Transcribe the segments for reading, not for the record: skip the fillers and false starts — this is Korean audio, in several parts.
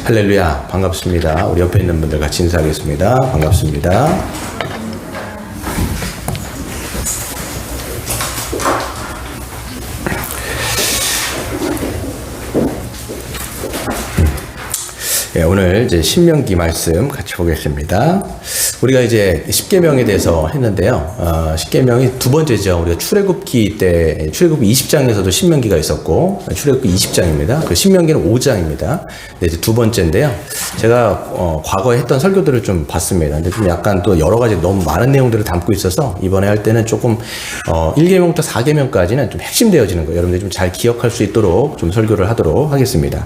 할렐루야, 반갑습니다. 우리 옆에 있는 분들 같이 인사하겠습니다. 반갑습니다. 네, 오늘 이제 신명기 말씀 같이 보겠습니다. 우리가 이제 십계명에 대해서 했는데요. 십계명이 두 번째죠. 우리가 출애굽기 때 출애굽기 20장에서도 신명기가 있었고 출애굽기 20장입니다. 그 신명기는 5장입니다. 네, 이제 두 번째인데요. 제가 과거에 했던 설교들을 좀 봤습니다. 근데 좀 약간 또 여러 가지 너무 많은 내용들을 담고 있어서 이번에 할 때는 조금 1계명부터 4계명까지는 좀 핵심되어지는 거예요. 여러분들이 좀 잘 기억할 수 있도록 좀 설교를 하도록 하겠습니다.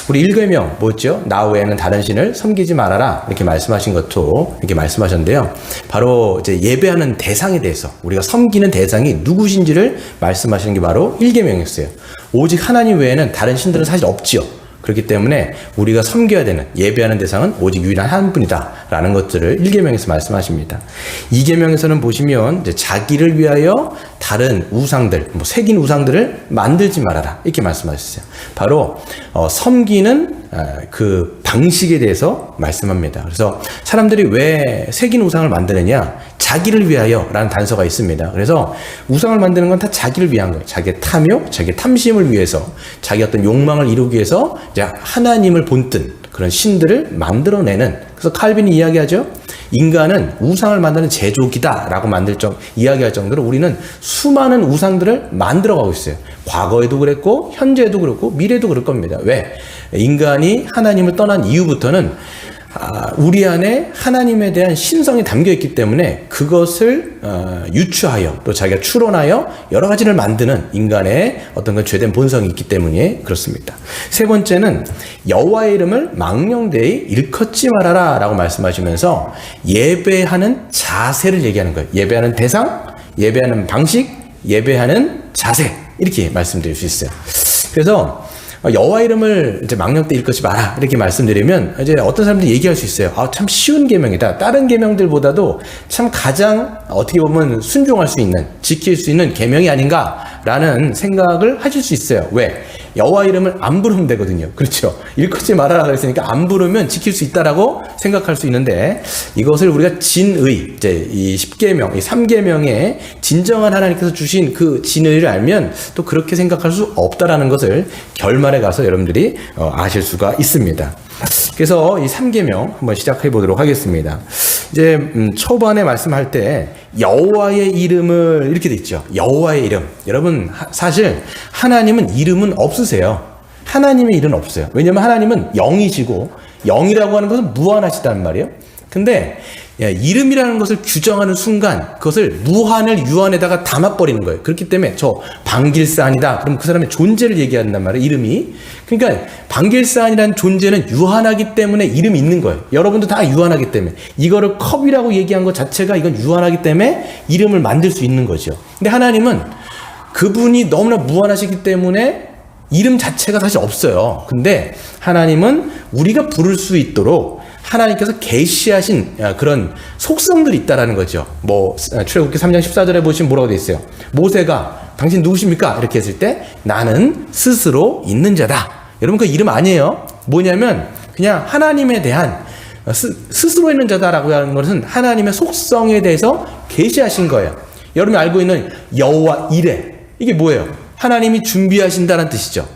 우리 1계명 뭐였죠? 나 외에는 다른 신을 섬기지 말아라 이렇게 말씀하신 것도 이렇게 말씀하셨는데요. 바로 이제 예배하는 대상에 대해서 우리가 섬기는 대상이 누구신지를 말씀하시는 게 바로 1계명이었어요. 오직 하나님 외에는 다른 신들은 사실 없지요. 그렇기 때문에 우리가 섬겨야 되는 예배하는 대상은 오직 유일한 한 분이다 라는 것들을 1계명에서 말씀하십니다. 2계명에서는 보시면 이제 자기를 위하여 다른 우상들, 새긴 우상들을 만들지 말아라 이렇게 말씀하셨어요. 바로 섬기는 그 방식에 대해서 말씀합니다. 그래서 사람들이 왜 새긴 우상을 만드느냐? 자기를 위하여 라는 단서가 있습니다. 그래서 우상을 만드는 건 다 자기를 위한 거예요. 자기의 탐욕, 자기의 탐심을 위해서, 자기 어떤 욕망을 이루기 위해서 이제 하나님을 본뜬 그런 신들을 만들어내는. 그래서 칼빈이 이야기하죠. 인간은 우상을 만드는 제조기다 라고 이야기할 정도로 우리는 수많은 우상들을 만들어가고 있어요. 과거에도 그랬고 현재에도 그렇고 미래도 그럴 겁니다. 왜? 인간이 하나님을 떠난 이후부터는 우리 안에 하나님에 대한 신성이 담겨 있기 때문에 그것을 유추하여 또 자기가 추론하여 여러 가지를 만드는 인간의 어떤 그 죄된 본성이 있기 때문에 그렇습니다. 세 번째는 여호와의 이름을 망령되이 일컫지 말아라 라고 말씀하시면서 예배하는 자세를 얘기하는 거예요. 예배하는 대상, 예배하는 방식, 예배하는 자세 이렇게 말씀드릴 수 있어요. 그래서 여호와 이름을 이제 망령되이 일컫지 마라 이렇게 말씀드리면 이제 어떤 사람들이 얘기할 수 있어요. 참 쉬운 계명이다. 다른 계명들보다도 참 가장 어떻게 보면 순종할 수 있는, 지킬 수 있는 계명이 아닌가라는 생각을 하실 수 있어요. 왜? 여호와 이름을 안 부르면 되거든요. 그렇죠? 일컫지 말아라 그랬으니까 안 부르면 지킬 수 있다라고 생각할 수 있는데 이것을 우리가 진의, 이제 이 10계명, 이 3계명에 진정한 하나님께서 주신 그 진의를 알면 또 그렇게 생각할 수 없다라는 것을 결말에 가서 여러분들이 아실 수가 있습니다. 그래서 이 3계명 한번 시작해 보도록 하겠습니다. 이제 초반에 말씀할 때 여호와의 이름을 이렇게 돼 있죠. 여호와의 이름. 여러분 사실 하나님은 이름은 없으세요. 하나님의 이름은 없어요. 왜냐하면 하나님은 영이시고 영이라고 하는 것은 무한하시다는 말이에요. 근데 이름이라는 것을 규정하는 순간 그것을 무한을 유한에다가 담아버리는 거예요. 그렇기 때문에 저 방길사아니다. 그럼 그 사람의 존재를 얘기한단 말이에요. 이름이. 그러니까 방길사아니라는 존재는 유한하기 때문에 이름이 있는 거예요. 여러분도 다 유한하기 때문에. 이거를 컵이라고 얘기한 것 자체가 이건 유한하기 때문에 이름을 만들 수 있는 거죠. 근데 하나님은 그분이 너무나 무한하시기 때문에 이름 자체가 사실 없어요. 근데 하나님은 우리가 부를 수 있도록 하나님께서 계시하신 그런 속성들이 있다라는 거죠. 출애굽기 3장 14절에 보시면 뭐라고 되어 있어요? 모세가 당신 누구십니까? 이렇게 했을 때 나는 스스로 있는 자다. 여러분 그 이름 아니에요. 뭐냐면 그냥 하나님에 대한 스스로 있는 자다라고 하는 것은 하나님의 속성에 대해서 계시하신 거예요. 여러분이 알고 있는 여호와 이레 이게 뭐예요? 하나님이 준비하신다는 뜻이죠.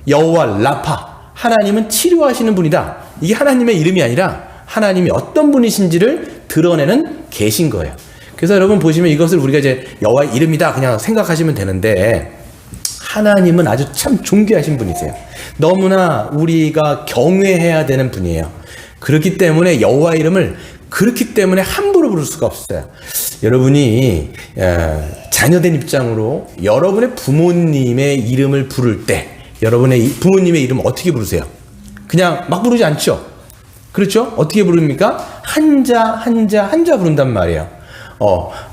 여호와 라파 하나님은 치료하시는 분이다. 이게 하나님의 이름이 아니라 하나님이 어떤 분이신지를 드러내는 계신 거예요. 그래서 여러분 보시면 이것을 우리가 이제 여호와의 이름이다 그냥 생각하시면 되는데 하나님은 아주 참 존귀하신 분이세요. 너무나 우리가 경외해야 되는 분이에요. 그렇기 때문에 여호와의 이름을 그렇기 때문에 함부로 부를 수가 없어요. 여러분이 자녀된 입장으로 여러분의 부모님의 이름을 부를 때 여러분의 부모님의 이름 어떻게 부르세요? 그냥 막 부르지 않죠? 그렇죠? 어떻게 부릅니까? 한자 부른단 말이에요.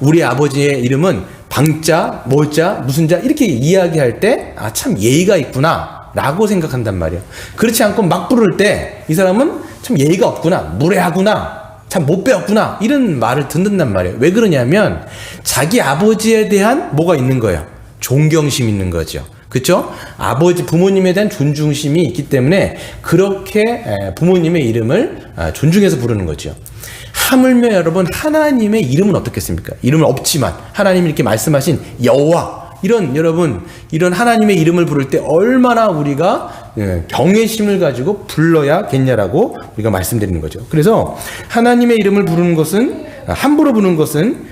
우리 아버지의 이름은 방자, 뭐자, 무슨 자 이렇게 이야기할 때 참 예의가 있구나 라고 생각한단 말이에요. 그렇지 않고 막 부를 때 이 사람은 참 예의가 없구나, 무례하구나, 참 못 배웠구나 이런 말을 듣는단 말이에요. 왜 그러냐면 자기 아버지에 대한 뭐가 있는 거예요? 존경심 있는 거죠. 그쵸? 부모님에 대한 존중심이 있기 때문에 그렇게 부모님의 이름을 존중해서 부르는 거죠. 하물며 여러분, 하나님의 이름은 어떻겠습니까? 이름은 없지만 하나님이 이렇게 말씀하신 여호와, 이런 하나님의 이름을 부를 때 얼마나 우리가 경외심을 가지고 불러야겠냐라고 우리가 말씀드리는 거죠. 그래서 하나님의 이름을 부르는 것은, 함부로 부르는 것은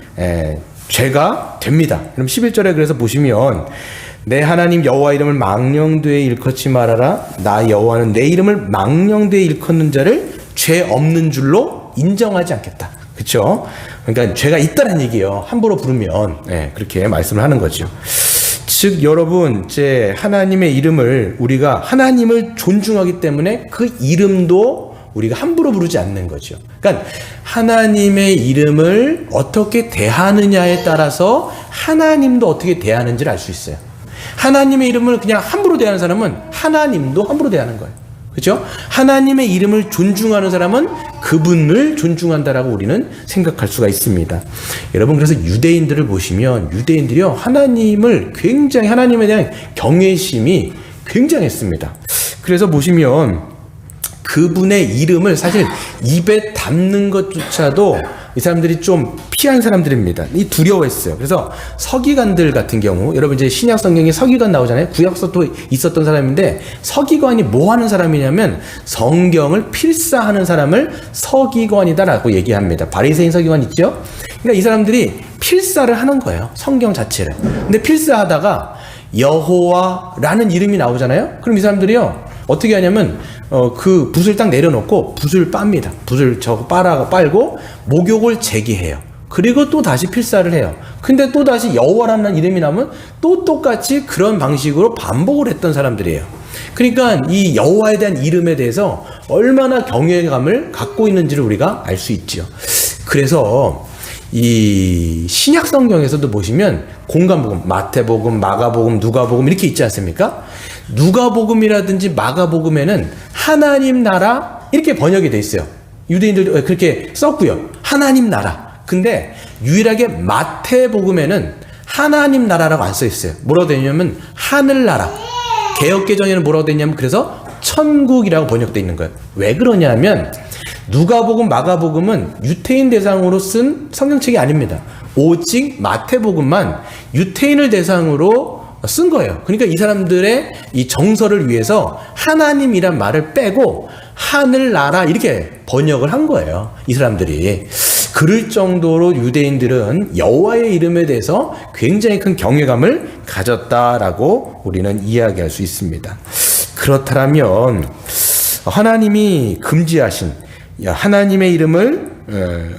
죄가 됩니다. 그럼 11절에 그래서 보시면, 내 하나님 여호와 이름을 망령되이 일컫지 말아라. 나 여호와는 내 이름을 망령되이 일컫는 자를 죄 없는 줄로 인정하지 않겠다. 그렇죠? 그러니까 죄가 있다는 얘기예요. 함부로 부르면. 그렇게 말씀을 하는 거죠. 즉 여러분, 이제 하나님의 이름을, 우리가 하나님을 존중하기 때문에 그 이름도 우리가 함부로 부르지 않는 거죠. 그러니까 하나님의 이름을 어떻게 대하느냐에 따라서 하나님도 어떻게 대하는지를 알 수 있어요. 하나님의 이름을 그냥 함부로 대하는 사람은 하나님도 함부로 대하는 거예요. 그렇죠? 하나님의 이름을 존중하는 사람은 그분을 존중한다라고 우리는 생각할 수가 있습니다. 여러분, 그래서 유대인들을 보시면 유대인들이요, 하나님에 대한 경외심이 굉장했습니다. 그래서 보시면 그분의 이름을 사실 입에 담는 것조차도 이 사람들이 좀 피한 사람들입니다. 두려워했어요. 그래서 서기관들 같은 경우, 여러분 이제 신약 성경에 서기관 나오잖아요. 구약서도 있었던 사람인데, 서기관이 뭐 하는 사람이냐면 성경을 필사하는 사람을 서기관이다라고 얘기합니다. 바리새인 서기관 있죠? 그러니까 이 사람들이 필사를 하는 거예요. 성경 자체를. 근데 필사하다가 여호와라는 이름이 나오잖아요. 그럼 이 사람들이요, 어떻게 하냐면 그 붓을 딱 내려놓고 붓을 빱니다. 붓을 빨고 목욕을 재기해요. 그리고 또 다시 필사를 해요. 근데 또 다시 여호와라는 이름이 나오면 또 똑같이 그런 방식으로 반복을 했던 사람들이에요. 그러니까 이 여호와에 대한 이름에 대해서 얼마나 경외감을 갖고 있는지를 우리가 알 수 있죠. 그래서 이 신약 성경에서도 보시면 공간복음, 마태복음, 마가복음, 누가복음 이렇게 있지 않습니까? 누가복음이라든지 마가복음에는 하나님 나라 이렇게 번역이 돼 있어요. 유대인들도 그렇게 썼고요. 하나님 나라. 근데 유일하게 마태복음에는 하나님 나라라고 안 써 있어요. 뭐라고 되냐면 하늘나라. 개역개정에는 뭐라고 되냐면 그래서 천국이라고 번역되어 있는 거예요. 왜 그러냐면 누가복음, 마가복음은 유태인 대상으로 쓴 성경책이 아닙니다. 오직 마태복음만 유태인을 대상으로 쓴 거예요. 그러니까 이 사람들의 이 정서를 위해서 하나님이란 말을 빼고 하늘나라 이렇게 번역을 한 거예요. 이 사람들이. 그럴 정도로 유대인들은 여호와의 이름에 대해서 굉장히 큰 경외감을 가졌다라고 우리는 이야기할 수 있습니다. 그렇다면 하나님이 금지하신 하나님의 이름을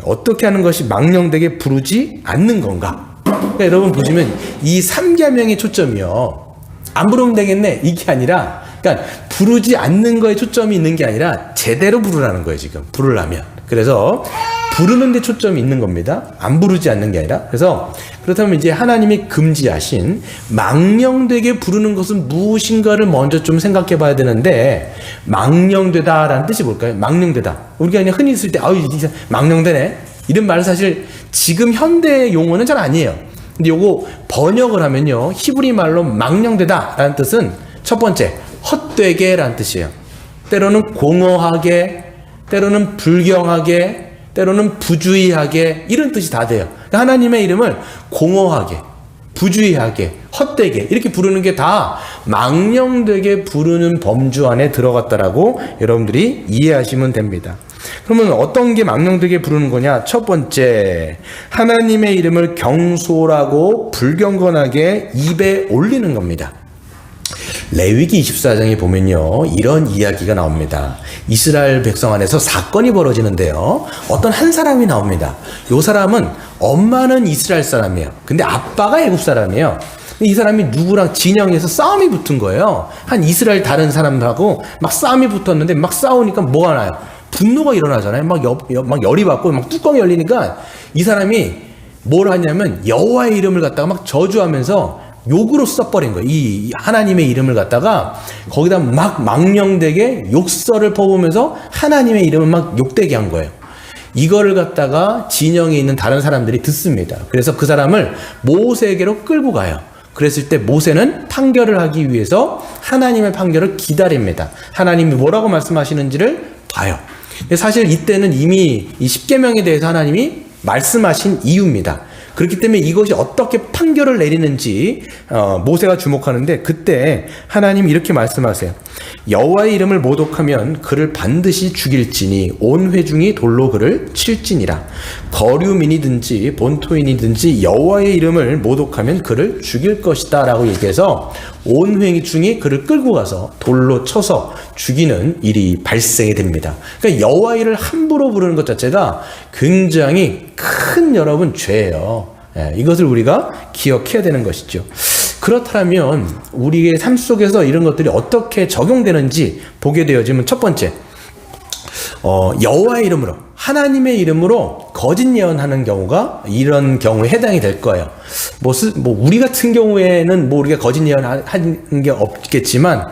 어떻게 하는 것이 망령되게 부르지 않는 건가? 그러니까 여러분 보시면 이 3계명의 초점이요, 안 부르면 되겠네 이게 아니라, 그러니까 부르지 않는 거에 초점이 있는 게 아니라 제대로 부르라는 거예요. 지금 부르려면. 그래서 부르는 데 초점이 있는 겁니다. 안 부르지 않는 게 아니라. 그래서 그렇다면 이제 하나님이 금지하신 망령되게 부르는 것은 무엇인가를 먼저 좀 생각해 봐야 되는데, 망령되다라는 뜻이 뭘까요? 망령되다. 우리가 그냥 흔히 쓸 때 아유 진짜 망령되네 이런 말은 사실 지금 현대 용어는 잘 아니에요. 근데 요거 번역을 하면요, 히브리 말로 망령되다라는 뜻은 첫 번째 헛되게라는 뜻이에요. 때로는 공허하게, 때로는 불경하게, 때로는 부주의하게, 이런 뜻이 다 돼요. 하나님의 이름을 공허하게, 부주의하게, 헛되게 이렇게 부르는 게 다 망령되게 부르는 범주 안에 들어갔다라고 여러분들이 이해하시면 됩니다. 그러면 어떤 게 망령되게 부르는 거냐? 첫 번째, 하나님의 이름을 경솔하고 불경건하게 입에 올리는 겁니다. 레위기 24장에 보면요, 이런 이야기가 나옵니다. 이스라엘 백성 안에서 사건이 벌어지는데요, 어떤 한 사람이 나옵니다. 이 사람은 엄마는 이스라엘 사람이에요. 근데 아빠가 애굽 사람이에요. 이 사람이 누구랑 진영에서 싸움이 붙은 거예요. 한 이스라엘 다른 사람하고 막 싸움이 붙었는데, 막 싸우니까 뭐가 나요? 분노가 일어나잖아요. 막 열이 받고 막 뚜껑이 열리니까 이 사람이 뭘 하냐면 여호와의 이름을 갖다가 막 저주하면서 욕으로 써버린 거예요. 이 하나님의 이름을 갖다가 거기다 막 망령되게 욕설을 퍼부으면서 하나님의 이름을 막 욕되게 한 거예요. 이거를 갖다가 진영에 있는 다른 사람들이 듣습니다. 그래서 그 사람을 모세에게로 끌고 가요. 그랬을 때 모세는 판결을 하기 위해서 하나님의 판결을 기다립니다. 하나님이 뭐라고 말씀하시는지를 봐요. 근데 사실 이때는 이미 이 십계명에 대해서 하나님이 말씀하신 이유입니다. 그렇기 때문에 이것이 어떻게 판결을 내리는지 모세가 주목하는데, 그때 하나님이 이렇게 말씀하세요. 여호와의 이름을 모독하면 그를 반드시 죽일지니 온 회중이 돌로 그를 칠지니라. 거류민이든지 본토인이든지 여호와의 이름을 모독하면 그를 죽일 것이다 라고 얘기해서 온 회중이 그를 끌고 가서 돌로 쳐서 죽이는 일이 발생이 됩니다. 그러니까 여호와의 이름을 함부로 부르는 것 자체가 굉장히 큰 여러분 죄예요. 이것을 우리가 기억해야 되는 것이죠. 그렇다면 우리의 삶 속에서 이런 것들이 어떻게 적용되는지 보게 되어지면, 첫 번째, 여호와의 이름으로, 하나님의 이름으로 거짓 예언하는 경우가 이런 경우에 해당이 될 거예요. 우리 같은 경우에는 우리가 거짓 예언하는 게 없겠지만,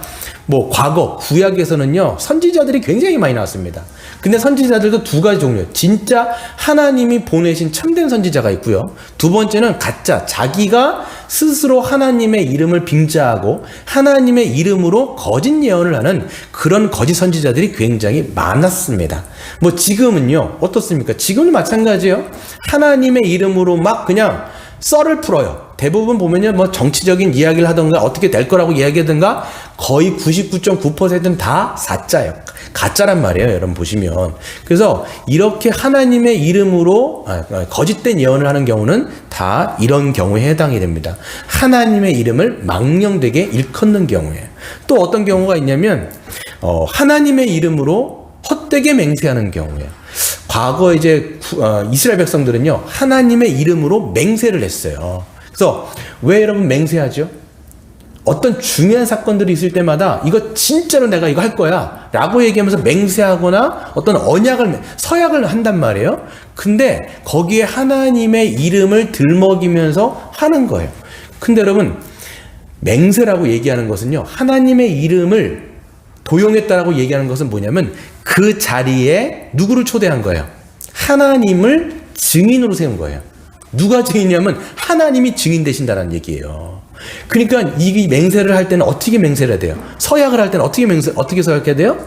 과거 구약에서는요 선지자들이 굉장히 많이 나왔습니다. 근데 선지자들도 두 가지 종류, 진짜 하나님이 보내신 참된 선지자가 있고요, 두 번째는 가짜, 자기가 스스로 하나님의 이름을 빙자하고 하나님의 이름으로 거짓 예언을 하는 그런 거짓 선지자들이 굉장히 많았습니다. 지금은요 어떻습니까? 지금은 마찬가지예요. 하나님의 이름으로 막 그냥 썰을 풀어요. 대부분 보면요 정치적인 이야기를 하던가 어떻게 될 거라고 이야기하던가 거의 99.9%는 다 사짜예요. 가짜란 말이에요. 여러분 보시면. 그래서 이렇게 하나님의 이름으로 거짓된 예언을 하는 경우는 다 이런 경우에 해당이 됩니다. 하나님의 이름을 망령되게 일컫는 경우에. 또 어떤 경우가 있냐면 하나님의 이름으로 헛되게 맹세하는 경우에. 과거 이스라엘 백성들은요 하나님의 이름으로 맹세를 했어요. 그래서 왜 여러분 맹세하죠? 어떤 중요한 사건들이 있을 때마다 이거 진짜로 내가 이거 할 거야 라고 얘기하면서 맹세하거나 어떤 서약을 한단 말이에요. 근데 거기에 하나님의 이름을 들먹이면서 하는 거예요. 근데 여러분, 맹세라고 얘기하는 것은요 하나님의 이름을 도용했다라고 얘기하는 것은 뭐냐면 그 자리에 누구를 초대한 거예요? 하나님을 증인으로 세운 거예요. 누가 증인이냐면 하나님이 증인 되신다는 얘기예요. 그러니까 이 맹세를 할 때는 어떻게 맹세를 해야 돼요? 서약을 할 때는 어떻게 서약해야 돼요?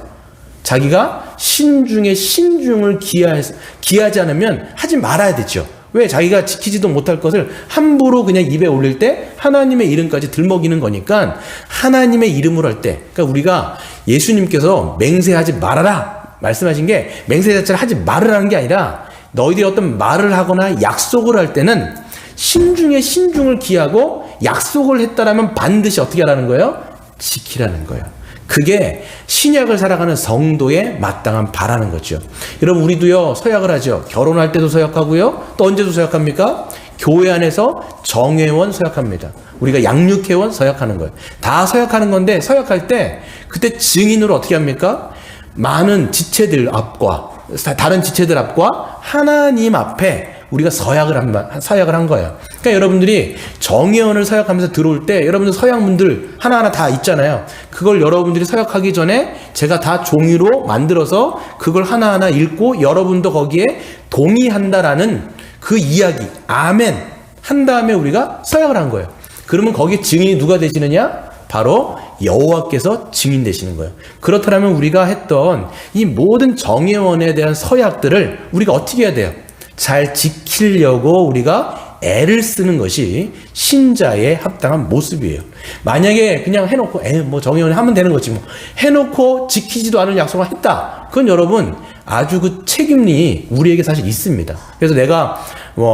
자기가 신중에 신중을 기하지 않으면 하지 말아야 되죠. 왜? 자기가 지키지도 못할 것을 함부로 그냥 입에 올릴 때 하나님의 이름까지 들먹이는 거니까 하나님의 이름으로 할 때, 그러니까 우리가 예수님께서 맹세하지 말아라 말씀하신 게 맹세 자체를 하지 말으라는 게 아니라 너희들이 어떤 말을 하거나 약속을 할 때는 신중에 신중을 기하고 약속을 했다라면 반드시 어떻게 하라는 거예요? 지키라는 거예요. 그게 신약을 살아가는 성도의 마땅한 바라는 거죠. 여러분, 우리도요 서약을 하죠. 결혼할 때도 서약하고요. 또 언제도 서약합니까? 교회 안에서 정회원 서약합니다. 우리가 양육회원 서약하는 거예요. 다 서약하는 건데, 서약할 때 그때 증인으로 어떻게 합니까? 많은 지체들 앞과 다른 지체들 앞과 하나님 앞에 우리가 서약을 한 거예요. 그러니까 여러분들이 정회원을 서약하면서 들어올 때 여러분들 서약문들 하나하나 다 있잖아요. 그걸 여러분들이 서약하기 전에 제가 다 종이로 만들어서 그걸 하나하나 읽고 여러분도 거기에 동의한다라는 그 이야기, 아멘 한 다음에 우리가 서약을 한 거예요. 그러면 거기에 증인이 누가 되시느냐? 바로 여호와께서 증인 되시는 거예요. 그렇다면 우리가 했던 이 모든 정회원에 대한 서약들을 우리가 어떻게 해야 돼요? 잘 지키려고 우리가 애를 쓰는 것이 신자의 합당한 모습이에요. 만약에 그냥 해놓고 정회원이 하면 되는 거지 해놓고 지키지도 않은 약속을 했다. 그건 여러분 아주 그 책임이 우리에게 사실 있습니다. 그래서 내가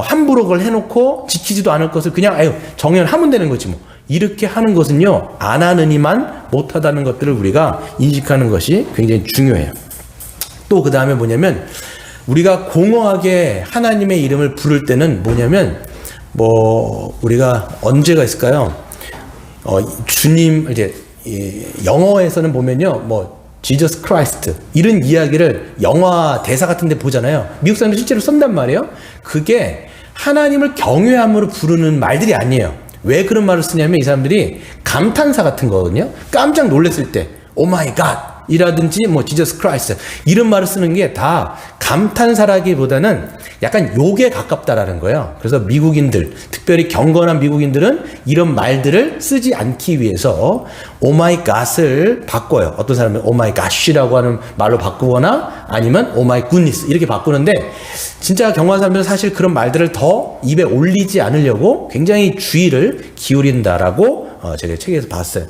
함부로 그걸 해놓고 지키지도 않을 것을 그냥 정회원 하면 되는 거지 이렇게 하는 것은요 안 하느니만 못하다는 것들을 우리가 인식하는 것이 굉장히 중요해요. 또 그 다음에 뭐냐면 우리가 공허하게 하나님의 이름을 부를 때는 뭐냐면 우리가 언제가 있을까요? 주님 영어에서는 보면요 Jesus Christ 이런 이야기를 영화 대사 같은 데 보잖아요. 미국 사람들 실제로 쓴단 말이에요. 그게 하나님을 경외함으로 부르는 말들이 아니에요. 왜 그런 말을 쓰냐면 이 사람들이 감탄사 같은 거거든요. 깜짝 놀랐을 때 오 마이 갓 이라든지 뭐 Jesus Christ 이런 말을 쓰는 게 다 감탄사라기보다는 약간 욕에 가깝다라는 거예요. 그래서 미국인들, 특별히 경건한 미국인들은 이런 말들을 쓰지 않기 위해서 오마이 갓을 바꿔요. 어떤 사람은 오마이 갓이라고 하는 말로 바꾸거나 아니면 오마이 굿니스 이렇게 바꾸는데, 진짜 경건한 사람들은 사실 그런 말들을 더 입에 올리지 않으려고 굉장히 주의를 기울인다라고 제가 책에서 봤어요.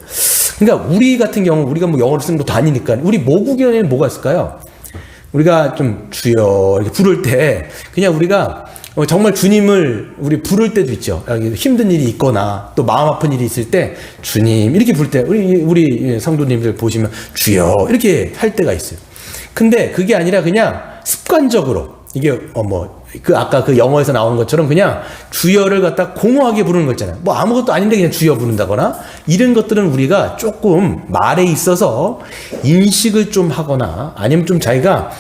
그러니까 우리 같은 경우, 우리가 뭐 영어를 쓰는 것도 아니니까 우리 모국에는 뭐가 있을까요? 우리가 좀 주여 이렇게 부를 때 그냥 우리가 정말 주님을 우리 부를 때도 있죠. 힘든 일이 있거나 또 마음 아픈 일이 있을 때 주님 이렇게 부를 때 우리 성도님들 보시면 주여 이렇게 할 때가 있어요. 근데 그게 아니라 그냥 습관적으로 이게 아까 그 영어에서 나오는 것처럼 그냥 주여를 갖다 공허하게 부르는 거 있잖아요. 뭐 아무것도 아닌데 그냥 주여 부른다거나 이런 것들은 우리가 조금 말에 있어서 인식을 좀 하거나 아니면 좀 자기가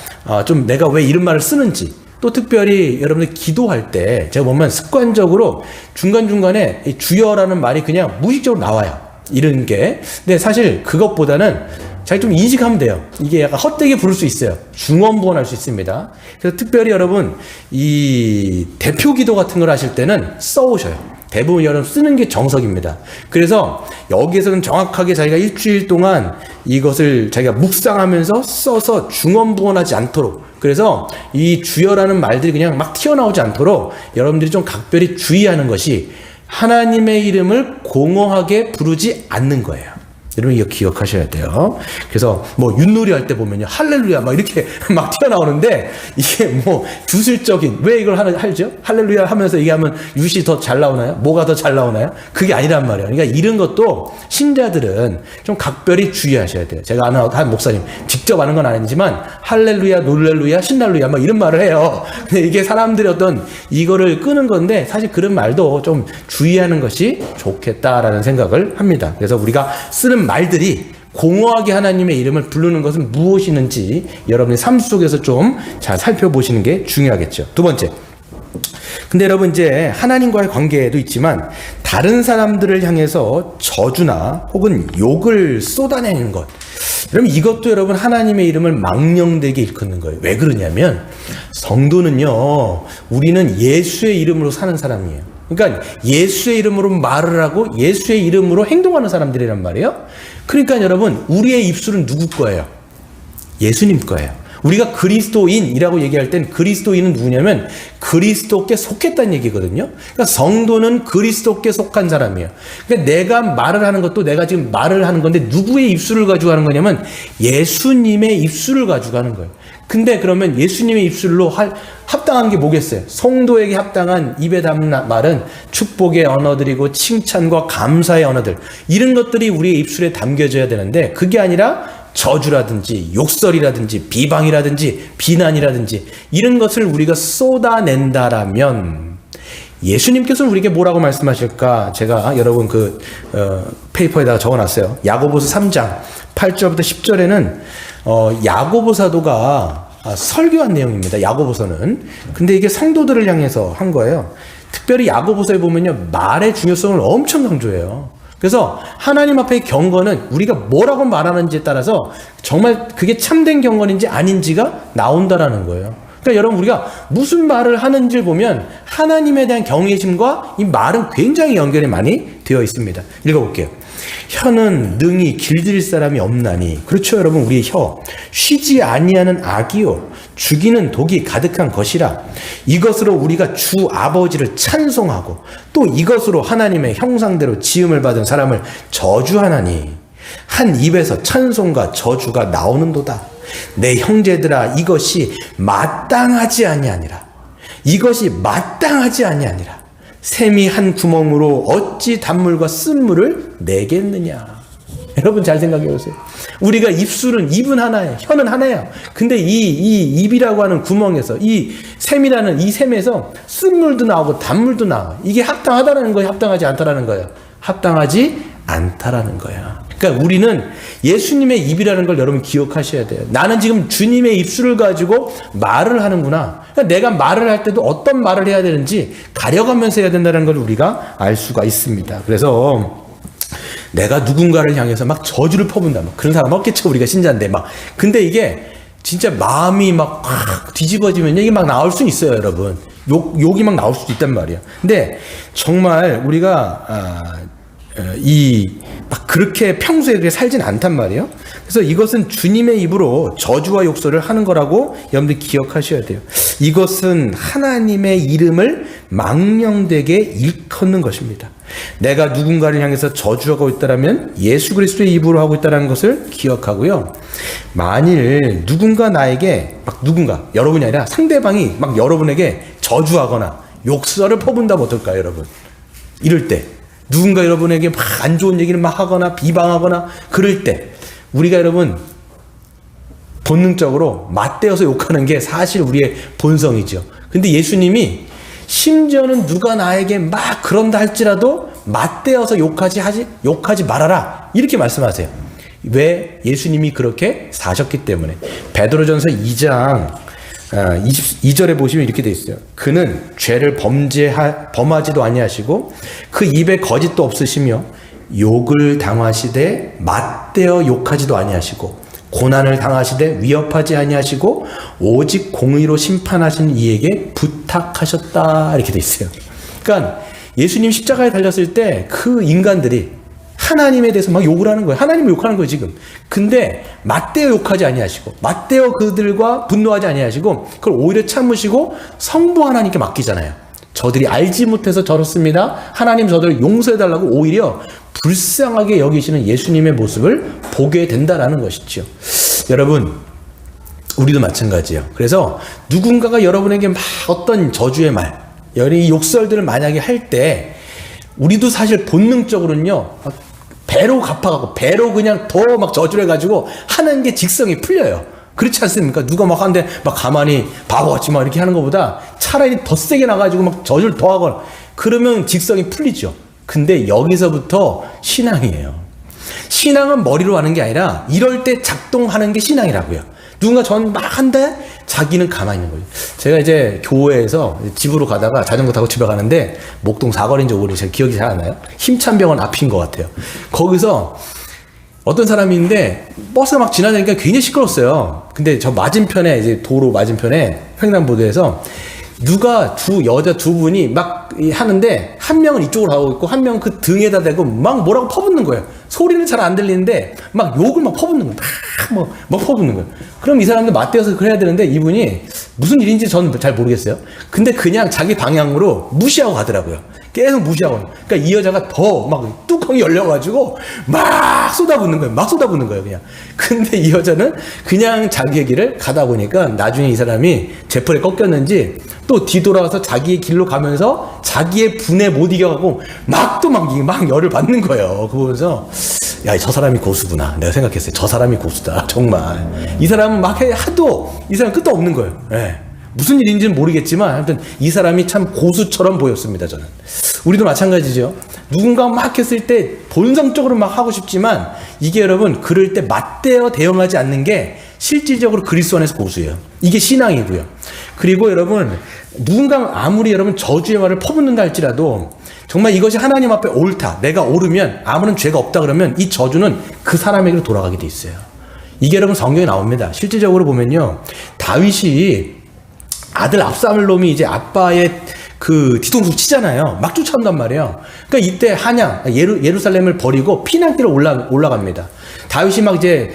좀 내가 왜 이런 말을 쓰는지, 또 특별히 여러분들 기도할 때 제가 보면 습관적으로 중간중간에 주여라는 말이 그냥 무의식적으로 나와요. 이런 게. 근데 사실 그것보다는 자기 좀 인식하면 돼요. 이게 약간 헛되게 부를 수 있어요. 중언부언할 수 있습니다. 그래서 특별히 여러분 이 대표 기도 같은 걸 하실 때는 써오셔요. 대부분 여러분 쓰는 게 정석입니다. 그래서 여기에서는 정확하게 자기가 일주일 동안 이것을 자기가 묵상하면서 써서 중언부언하지 않도록, 그래서 이 주여라는 말들이 그냥 막 튀어나오지 않도록 여러분들이 좀 각별히 주의하는 것이 하나님의 이름을 공허하게 부르지 않는 거예요. 여러분 이거 기억하셔야 돼요. 그래서 뭐 윷놀이 할 때 보면요 할렐루야 막 이렇게 막 튀어나오는데 이게 뭐 주술적인, 왜 이걸 하죠? 할렐루야 하면서 얘기하면 윷이 더 잘 나오나요? 뭐가 더 잘 나오나요? 그게 아니란 말이에요. 그러니까 이런 것도 신자들은 좀 각별히 주의하셔야 돼요. 제가 아는 한 목사님 직접 아는 건 아니지만 할렐루야, 놀렐루야, 신랄루야 막 이런 말을 해요. 근데 이게 사람들이 어떤 이거를 끄는 건데 사실 그런 말도 좀 주의하는 것이 좋겠다라는 생각을 합니다. 그래서 우리가 쓰는 말들이 공허하게 하나님의 이름을 부르는 것은 무엇이는지 여러분의 삶 속에서 좀 잘 살펴보시는 게 중요하겠죠. 두 번째. 근데 여러분 이제 하나님과의 관계에도 있지만 다른 사람들을 향해서 저주나 혹은 욕을 쏟아내는 것. 여러분 이것도 여러분 하나님의 이름을 망령되게 일컫는 거예요. 왜 그러냐면 성도는요, 우리는 예수의 이름으로 사는 사람이에요. 그러니까 예수의 이름으로 말을 하고 예수의 이름으로 행동하는 사람들이란 말이에요. 그러니까 여러분 우리의 입술은 누구 거예요? 예수님 거예요. 우리가 그리스도인이라고 얘기할 땐 그리스도인은 누구냐면 그리스도께 속했다는 얘기거든요. 그러니까 성도는 그리스도께 속한 사람이에요. 그러니까 내가 말을 하는 것도 내가 지금 말을 하는 건데 누구의 입술을 가지고 하는 거냐면 예수님의 입술을 가지고 하는 거예요. 근데 그러면 예수님의 입술로 합당한 게 뭐겠어요? 성도에게 합당한 입에 담는 말은 축복의 언어들이고 칭찬과 감사의 언어들, 이런 것들이 우리의 입술에 담겨져야 되는데 그게 아니라 저주라든지 욕설이라든지 비방이라든지 비난이라든지 이런 것을 우리가 쏟아낸다라면 예수님께서는 우리에게 뭐라고 말씀하실까? 제가 여러분 페이퍼에다가 적어놨어요. 야고보서 3장 8절부터 10절에는 야고보 사도가 설교한 내용입니다. 야고보서는. 근데 이게 성도들을 향해서 한 거예요. 특별히 야고보서에 보면요, 말의 중요성을 엄청 강조해요. 그래서 하나님 앞의 경건은 우리가 뭐라고 말하는지에 따라서 정말 그게 참된 경건인지 아닌지가 나온다라는 거예요. 그러니까 여러분 우리가 무슨 말을 하는지를 보면 하나님에 대한 경외심과 이 말은 굉장히 연결이 많이 되어 있습니다. 읽어볼게요. 혀는 능히 길들일 사람이 없나니. 그렇죠 여러분, 우리의 혀 쉬지 아니하는 악이요 죽이는 독이 가득한 것이라. 이것으로 우리가 주 아버지를 찬송하고 또 이것으로 하나님의 형상대로 지음을 받은 사람을 저주하나니 한 입에서 찬송과 저주가 나오는도다. 내 형제들아, 이것이 마땅하지 아니하니라. 이것이 마땅하지 아니하니라. 샘이 한 구멍으로 어찌 단물과 쓴물을 내겠느냐. 여러분 잘 생각해 보세요. 우리가 입은 하나예요. 혀는 하나예요. 근데 이 입이라고 하는 구멍에서 이 샘이라는 이 샘에서 쓴물도 나오고 단물도 나와요. 이게 합당하다라는 거예요? 합당하지 않다라는 거예요? 합당하지 않다라는 거야. 그러니까 우리는 예수님의 입이라는 걸 여러분 기억하셔야 돼요. 나는 지금 주님의 입술을 가지고 말을 하는구나. 그러니까 내가 말을 할 때도 어떤 말을 해야 되는지 가려가면서 해야 된다는 걸 우리가 알 수가 있습니다. 그래서 내가 누군가를 향해서 막 저주를 퍼붓는다. 막 그런 사람 없겠죠. 우리가 신자인데 막. 근데 이게 진짜 마음이 막 뒤집어지면 이게 막 나올 수 있어요, 여러분. 욕이 막 나올 수도 있단 말이에요. 근데 정말 우리가 막 그렇게 평소에 그렇게 살진 않단 말이에요. 그래서 이것은 주님의 입으로 저주와 욕설을 하는 거라고 여러분들 기억하셔야 돼요. 이것은 하나님의 이름을 망령되게 일컫는 것입니다. 내가 누군가를 향해서 저주하고 있다라면 예수 그리스도의 입으로 하고 있다는 것을 기억하고요. 만일 누군가 나에게 여러분이 아니라 상대방이 막 여러분에게 저주하거나 욕설을 퍼붓는다면 어떨까요, 여러분? 이럴 때 누군가 여러분에게 막 안 좋은 얘기를 막 하거나 비방하거나 그럴 때 우리가 여러분 본능적으로 맞대어서 욕하는 게 사실 우리의 본성이죠. 근데 예수님이 심지어는 누가 나에게 막 그런다 할지라도 맞대어서 욕하지 말아라 이렇게 말씀하세요. 왜? 예수님이 그렇게 사셨기 때문에. 베드로전서 2장 22절에 보시면 이렇게 되어 있어요. 그는 죄를 범하지도 아니하시고 그 입에 거짓도 없으시며 욕을 당하시되 맞대어 욕하지도 아니하시고 고난을 당하시되 위협하지 아니하시고 오직 공의로 심판하신 이에게 부탁하셨다 이렇게 되어 있어요. 그러니까 예수님 십자가에 달렸을 때 그 인간들이 하나님에 대해서 막 욕을 하는 거예요. 하나님을 욕하는 거예요, 지금. 근데 맞대어 욕하지 아니하시고 맞대어 그들과 분노하지 아니하시고 그걸 오히려 참으시고 성부 하나님께 맡기잖아요. 저들이 알지 못해서 저렇습니다. 하나님 저들을 용서해달라고 오히려 불쌍하게 여기시는 예수님의 모습을 보게 된다라는 것이죠. 여러분, 우리도 마찬가지예요. 그래서 누군가가 여러분에게 막 어떤 저주의 말, 이 욕설들을 만약에 할 때 우리도 사실 본능적으로는요, 배로 갚아가고 배로 그냥 더 막 저주를 해가지고 하는 게 직성이 풀려요. 그렇지 않습니까? 누가 막 하는데 막 가만히 바보같이 막 이렇게 하는 것보다 차라리 더 세게 나가지고 막 저주를 더 하거나 그러면 직성이 풀리죠. 근데 여기서부터 신앙이에요. 신앙은 머리로 하는 게 아니라 이럴 때 작동하는 게 신앙이라고요. 누군가 전 막 한데 자기는 가만히 있는 거예요. 제가 이제 교회에서 집으로 가다가 자전거 타고 집에 가는데 목동 사거리인지 오거리인지 제가 기억이 잘 안 나요. 힘찬 병원 앞인 것 같아요. 거기서 어떤 사람이 있는데 버스가 막 지나다니까 굉장히 시끄러웠어요. 근데 저 맞은편에 이제 도로 맞은편에 횡단보도에서 여자 두 분이 막 하는데 한 명은 이쪽으로 가고 있고 한 명은 그 등에다 대고 막 뭐라고 퍼붓는 거예요. 소리는 잘 안 들리는데 막 욕을 막 퍼붓는 거예요. 막 퍼붓는 거예요. 그럼 이 사람들 맞대어서 그래야 되는데 이분이 무슨 일인지 저는 잘 모르겠어요. 근데 그냥 자기 방향으로 무시하고 가더라고요. 계속 무시하고. 그러니까 이 여자가 더 막 뚜껑이 열려가지고 막 쏟아붓는 거예요. 그냥. 근데 이 여자는 그냥 자기의 길을 가다 보니까 나중에 이 사람이 제풀에 꺾였는지 또 뒤돌아와서 자기의 길로 가면서 자기의 분에 못 이겨가고 막 열을 받는 거예요. 그러면서 야, 저 사람이 고수구나. 내가 생각했어요. 저 사람이 고수다. 정말. 이 사람은 막 하도 이 사람 끝도 없는 거예요. 네. 무슨 일인지는 모르겠지만 하여튼 이 사람이 참 고수처럼 보였습니다. 저는. 우리도 마찬가지죠. 누군가 막 했을 때 본성적으로 막 하고 싶지만 이게 여러분 그럴 때 맞대어 대응하지 않는 게 실질적으로 그리스도 안에서 고수예요. 이게 신앙이고요. 그리고 여러분 누군가 아무리 여러분 저주의 말을 퍼붓는다 할지라도 정말 이것이 하나님 앞에 옳다. 내가 옳으면 아무런 죄가 없다 그러면 이 저주는 그 사람에게로 돌아가게 돼 있어요. 이게 여러분 성경에 나옵니다. 실질적으로 보면요. 다윗이 아들 압살롬이 이제 아빠의 그 뒤통수 치잖아요. 막 쫓아온단 말이에요. 그러니까 이때 예루살렘을 버리고 피난길로 올라갑니다. 다윗이 막 이제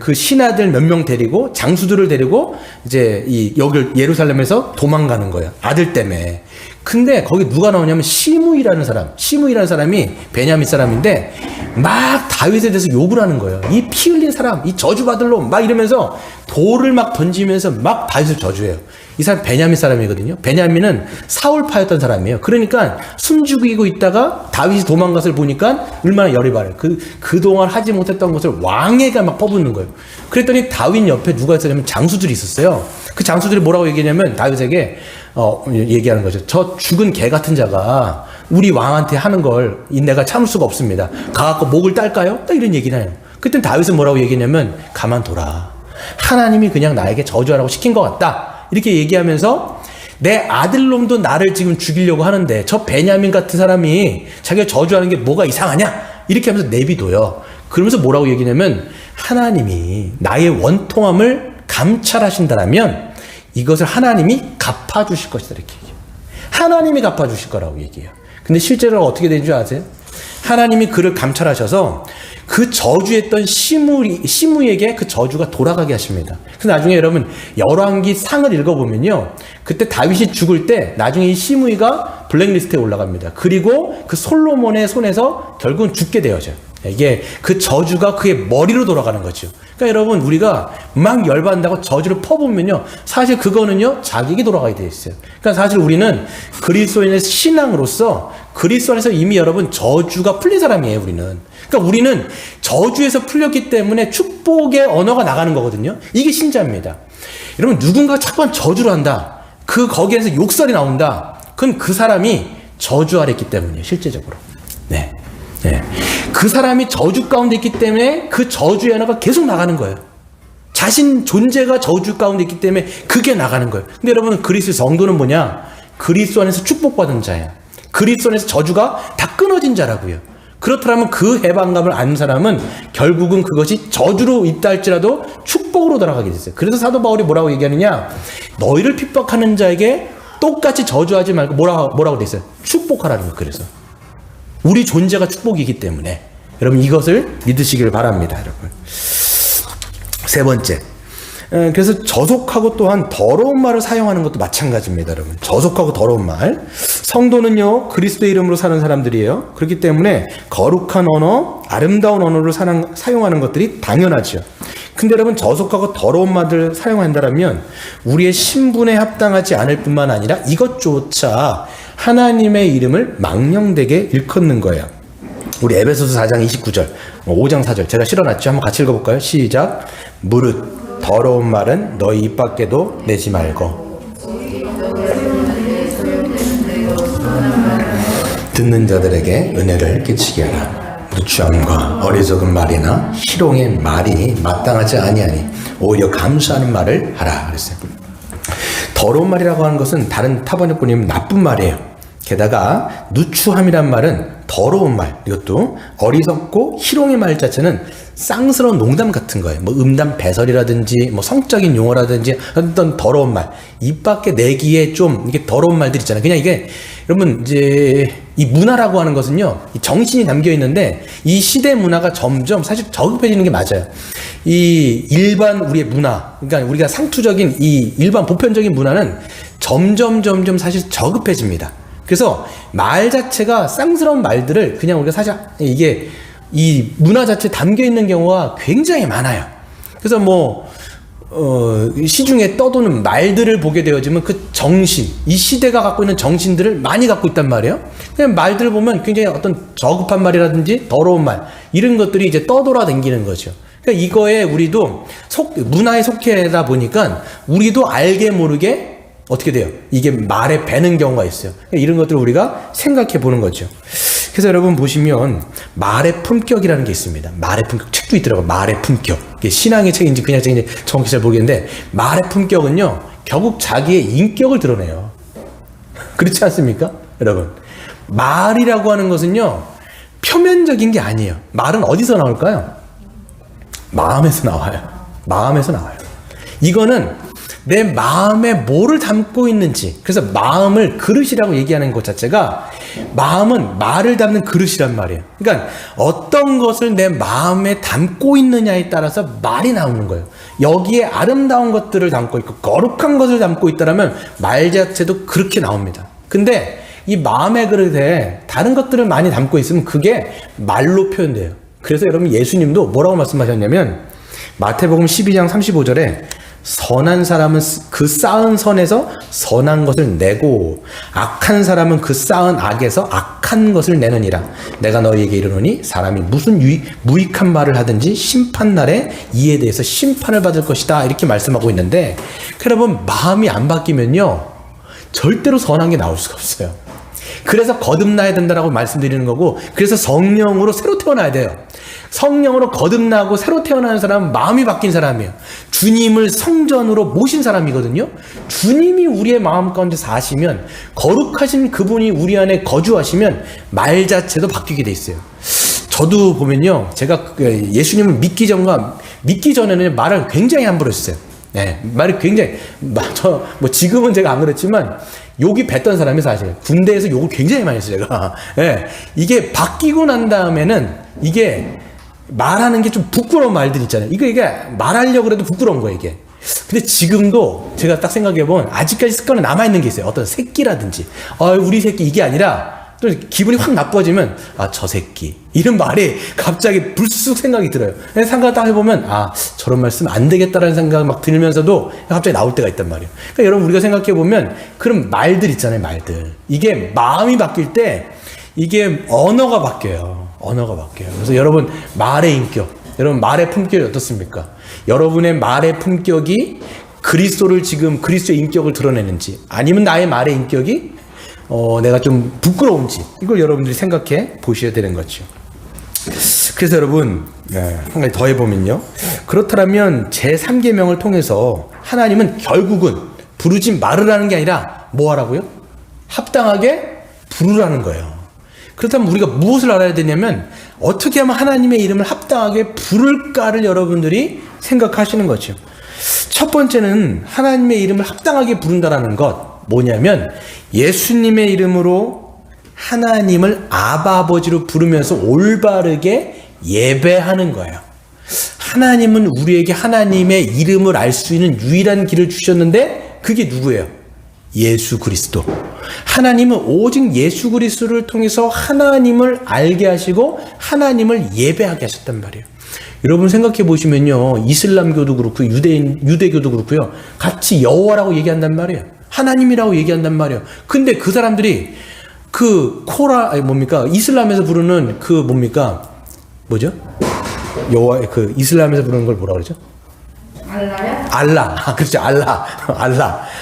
그 신하들 몇 명 데리고 장수들을 데리고 이제 여길 예루살렘에서 도망가는 거예요. 아들 때문에. 근데 거기 누가 나오냐면 시므이라는 사람이 베냐민 사람인데 막 다윗에 대해서 욕을 하는 거예요. 이 피 흘린 사람, 이 저주받을 놈 막 이러면서 돌을 막 던지면서 막 다윗을 저주해요. 이 사람 베냐민 사람이거든요. 베냐민은 사울파였던 사람이에요. 그러니까 숨죽이고 있다가 다윗이 도망간 것을 보니까 얼마나 열이 받아요. 그동안 하지 못했던 것을 왕에게 막 퍼붓는 거예요. 그랬더니 다윗 옆에 누가 있었냐면 장수들이 있었어요. 그 장수들이 뭐라고 얘기했냐면 다윗에게 얘기하는 거죠. 저 죽은 개 같은 자가 우리 왕한테 하는 걸 내가 참을 수가 없습니다. 가갖고 목을 딸까요? 딱 이런 얘기를 해요. 그때 다윗은 뭐라고 얘기했냐면 가만둬라. 하나님이 그냥 나에게 저주하라고 시킨 것 같다. 이렇게 얘기하면서 내 아들놈도 나를 지금 죽이려고 하는데 저 베냐민 같은 사람이 자기가 저주하는 게 뭐가 이상하냐? 이렇게 하면서 내비둬요. 그러면서 뭐라고 얘기냐면 하나님이 나의 원통함을 감찰하신다라면 이것을 하나님이 갚아주실 것이다 이렇게 얘기해요. 하나님이 갚아주실 거라고 얘기해요. 근데 실제로 어떻게 되는 줄 아세요? 하나님이 그를 감찰하셔서 그 저주했던 시므에게 그 저주가 돌아가게 하십니다. 그래서 나중에 여러분 열왕기 상을 읽어보면요, 그때 다윗이 죽을 때 나중에 이 시므이가 블랙리스트에 올라갑니다. 그리고 그 솔로몬의 손에서 결국은 죽게 되어져요. 이게 그 저주가 그의 머리로 돌아가는 거죠. 그러니까 여러분 우리가 막 열받는다고 저주를 퍼보면요, 사실 그거는요 자기에게 돌아가게 되어 있어요. 그러니까 사실 우리는 그리스도인의 신앙으로서 그리스도 안에서 이미 여러분 저주가 풀린 사람이에요. 그러니까 우리는 저주에서 풀렸기 때문에 축복의 언어가 나가는 거거든요. 이게 신자입니다. 여러분 누군가 자꾸만 저주를 한다, 거기에서 욕설이 나온다, 그건 그 사람이 저주 아래 있기 때문이에요. 실제적으로. 네. 그 사람이 저주 가운데 있기 때문에 그 저주의 언어가 계속 나가는 거예요. 자신 존재가 저주 가운데 있기 때문에 그게 나가는 거예요. 근데 여러분 그리스도 성도는 뭐냐? 그리스도 안에서 축복받은 자예요. 그리스도 안에서 저주가 다 끊어진 자라고요. 그렇다면 그 해방감을 아는 사람은 결국은 그것이 저주로 있다 할지라도 축복으로 돌아가게 됐어요. 그래서 사도 바울이 뭐라고 얘기하느냐? 너희를 핍박하는 자에게 똑같이 저주하지 말고 뭐라고 돼 있어요? 축복하라는 거예요. 그래서 우리 존재가 축복이기 때문에 여러분 이것을 믿으시길 바랍니다. 여러분 세 번째, 그래서 저속하고 또한 더러운 말을 사용하는 것도 마찬가지입니다. 여러분 저속하고 더러운 말, 성도는요 그리스도의 이름으로 사는 사람들이에요. 그렇기 때문에 거룩한 언어, 아름다운 언어를 사용하는 것들이 당연하죠. 근데 여러분 저속하고 더러운 말을 사용한다면 우리의 신분에 합당하지 않을 뿐만 아니라 이것조차 하나님의 이름을 망령되게 일컫는 거예요. 우리 에베소서 4장 29절 5장 4절 제가 실어놨죠. 한번 같이 읽어볼까요? 시작. 무릇 더러운 말은 너희 입 밖에도 내지 말고 듣는 자들에게 은혜를 끼치게 하라. 무추함과 어리석은 말이나 희롱의 말이 마땅하지 아니하니 오히려 감사하는 말을 하라 그랬어요. 더러운 말이라고 하는 것은 다른 타번역본이면 나쁜 말이에요. 게다가 누추함이란 말은 더러운 말, 이것도 어리석고 희롱의 말 자체는 쌍스러운 농담 같은 거예요. 뭐 음담 배설이라든지 뭐 성적인 용어라든지 어떤 더러운 말, 입 밖에 내기에 좀 이게 더러운 말들 있잖아요. 그냥 이게 여러분 이제 이 문화라고 하는 것은요, 이 정신이 담겨 있는데 이 시대 문화가 점점 사실 저급해지는 게 맞아요. 이 일반 우리의 문화, 그러니까 우리가 상투적인 이 일반 보편적인 문화는 점점 사실 저급해집니다. 그래서 말 자체가 쌍스러운 말들을 그냥 우리가 사실 이게 이 문화 자체에 담겨 있는 경우가 굉장히 많아요. 그래서 시중에 떠도는 말들을 보게 되어지면 그 정신, 이 시대가 갖고 있는 정신들을 많이 갖고 있단 말이에요. 그냥 말들을 보면 굉장히 어떤 저급한 말이라든지 더러운 말, 이런 것들이 이제 떠돌아다니는 거죠. 그러니까 이거에 우리도 문화에 속해다 보니까 우리도 알게 모르게 어떻게 돼요? 이게 말에 배는 경우가 있어요. 이런 것들을 우리가 생각해 보는 거죠. 그래서 여러분 보시면 말의 품격이라는 게 있습니다. 말의 품격 책도 있더라고요. 말의 품격. 이게 신앙의 책인지 그냥 책인지 정확히 잘 모르겠는데 말의 품격은요 결국 자기의 인격을 드러내요. 그렇지 않습니까? 여러분 말이라고 하는 것은요 표면적인 게 아니에요. 말은 어디서 나올까요? 마음에서 나와요. 마음에서 나와요. 이거는 내 마음에 뭐를 담고 있는지, 그래서 마음을 그릇이라고 얘기하는 것 자체가 마음은 말을 담는 그릇이란 말이에요. 그러니까 어떤 것을 내 마음에 담고 있느냐에 따라서 말이 나오는 거예요. 여기에 아름다운 것들을 담고 있고 거룩한 것을 담고 있다면 말 자체도 그렇게 나옵니다. 근데 이 마음의 그릇에 다른 것들을 많이 담고 있으면 그게 말로 표현돼요. 그래서 여러분 예수님도 뭐라고 말씀하셨냐면 마태복음 12장 35절에 선한 사람은 그 쌓은 선에서 선한 것을 내고 악한 사람은 그 쌓은 악에서 악한 것을 내느니라. 내가 너희에게 이르노니 사람이 무슨 무익한 말을 하든지 심판날에 이에 대해서 심판을 받을 것이다. 이렇게 말씀하고 있는데 여러분 마음이 안 바뀌면요 절대로 선한 게 나올 수가 없어요. 그래서 거듭나야 된다라고 말씀드리는 거고, 그래서 성령으로 새로 태어나야 돼요. 성령으로 거듭나고 새로 태어나는 사람은 마음이 바뀐 사람이에요. 주님을 성전으로 모신 사람이거든요. 주님이 우리의 마음 가운데 사시면, 거룩하신 그분이 우리 안에 거주하시면 말 자체도 바뀌게 돼 있어요. 저도 보면요, 제가 예수님을 믿기 전에는 말을 굉장히 함부로 했어요. 네, 말을 굉장히, 지금은 제가 안 그랬지만, 욕이 뱉던 사람이 사실, 군대에서 욕을 굉장히 많이 했어요, 제가. 네, 이게 바뀌고 난 다음에는, 이게 말하는 게 좀 부끄러운 말들 있잖아요. 이게 말하려고 해도 부끄러운 거예요, 이게. 근데 지금도 제가 딱 생각해보면, 아직까지 습관은 남아있는 게 있어요. 어떤 새끼라든지, 우리 새끼 이게 아니라, 또 기분이 확 나빠지면 저 새끼 이런 말이 갑자기 불쑥 생각이 들어요. 생각 딱 해보면 저런 말씀 안 되겠다라는 생각 막 들면서도 갑자기 나올 때가 있단 말이에요. 그러니까 여러분 우리가 생각해보면 그런 말들 있잖아요. 말들 이게 마음이 바뀔 때 이게 언어가 바뀌어요. 그래서 여러분 말의 인격, 여러분 말의 품격이 어떻습니까? 여러분의 말의 품격이 그리스도의 인격을 드러내는지, 아니면 나의 말의 인격이 내가 좀 부끄러운지, 이걸 여러분들이 생각해 보셔야 되는 거죠. 그래서 여러분, 한 가지 더 해보면요. 그렇다면 제3계명을 통해서 하나님은 결국은 부르지 말으라는 게 아니라 뭐 하라고요? 합당하게 부르라는 거예요. 그렇다면 우리가 무엇을 알아야 되냐면, 어떻게 하면 하나님의 이름을 합당하게 부를까를 여러분들이 생각하시는 거죠. 첫 번째는 하나님의 이름을 합당하게 부른다라는 것, 뭐냐면 예수님의 이름으로 하나님을 아버지로 부르면서 올바르게 예배하는 거예요. 하나님은 우리에게 하나님의 이름을 알 수 있는 유일한 길을 주셨는데, 그게 누구예요? 예수 그리스도. 하나님은 오직 예수 그리스도를 통해서 하나님을 알게 하시고 하나님을 예배하게 하셨단 말이에요. 여러분 생각해 보시면요, 이슬람교도 그렇고 유대교도 그렇고요, 같이 여호와라고 얘기한단 말이에요. 하나님이라고 얘기한단 말이에요. 근데 그 사람들이 이슬람에서 부르는 뭐죠? 여호와, 이슬람에서 부르는 걸 뭐라 그러죠? 알라요? 알라. 그렇죠.